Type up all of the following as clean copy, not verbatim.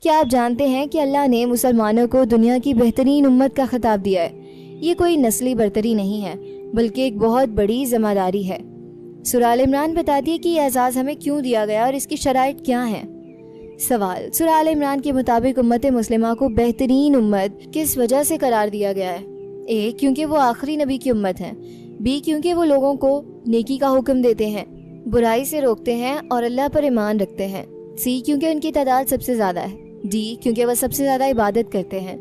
کیا آپ جانتے ہیں کہ اللہ نے مسلمانوں کو دنیا کی بہترین امت کا خطاب دیا ہے؟ یہ کوئی نسلی برتری نہیں ہے بلکہ ایک بہت بڑی ذمہ داری ہے۔ سورہ آل عمران بتاتی ہے کہ یہ اعزاز ہمیں کیوں دیا گیا اور اس کی شرائط کیا ہیں۔ سوال: سورہ آل عمران کے مطابق امت مسلمہ کو بہترین امت کس وجہ سے قرار دیا گیا ہے؟ اے، کیونکہ وہ آخری نبی کی امت ہیں۔ بی، کیونکہ وہ لوگوں کو نیکی کا حکم دیتے ہیں، برائی سے روکتے ہیں اور اللہ پر ایمان رکھتے ہیں۔ سی، کیونکہ ان کی تعداد سب سے زیادہ ہے۔ ڈی، کیونکہ وہ سب سے زیادہ عبادت کرتے ہیں۔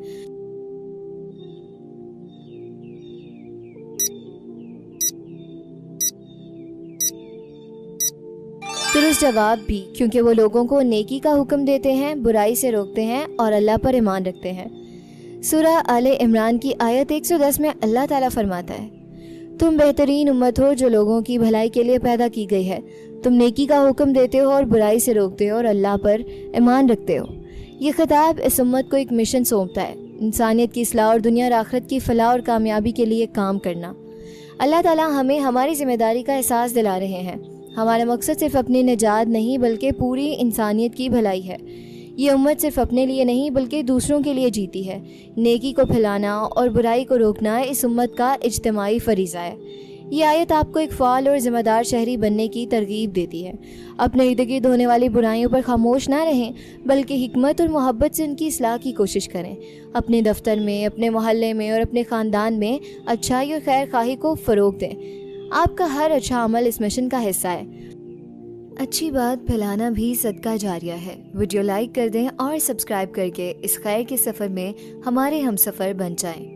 درست جواب بی، کیونکہ وہ لوگوں کو نیکی کا حکم دیتے ہیں، برائی سے روکتے ہیں اور اللہ پر ایمان رکھتے ہیں۔ سورہ آل عمران کی آیت 110 میں اللہ تعالیٰ فرماتا ہے: تم بہترین امت ہو جو لوگوں کی بھلائی کے لیے پیدا کی گئی ہے، تم نیکی کا حکم دیتے ہو اور برائی سے روکتے ہو اور اللہ پر ایمان رکھتے ہو۔ یہ خطاب اس امت کو ایک مشن سونپتا ہے: انسانیت کی اصلاح اور دنیا اور آخرت کی فلاح اور کامیابی کے لیے کام کرنا۔ اللہ تعالیٰ ہمیں ہماری ذمہ داری کا احساس دلا رہے ہیں۔ ہمارا مقصد صرف اپنی نجات نہیں بلکہ پوری انسانیت کی بھلائی ہے۔ یہ امت صرف اپنے لیے نہیں بلکہ دوسروں کے لیے جیتی ہے۔ نیکی کو پھیلانا اور برائی کو روکنا اس امت کا اجتماعی فریضہ ہے۔ یہ آیت آپ کو ایک فعال اور ذمہ دار شہری بننے کی ترغیب دیتی ہے۔ اپنے ارد گرد ہونے والی برائیوں پر خاموش نہ رہیں بلکہ حکمت اور محبت سے ان کی اصلاح کی کوشش کریں۔ اپنے دفتر میں، اپنے محلے میں اور اپنے خاندان میں اچھائی اور خیر خواہی کو فروغ دیں۔ آپ کا ہر اچھا عمل اس مشن کا حصہ ہے۔ اچھی بات پھیلانا بھی صدقہ جاریہ ہے۔ ویڈیو لائک کر دیں اور سبسکرائب کر کے اس خیر کے سفر میں ہمارے ہم سفر بن جائیں۔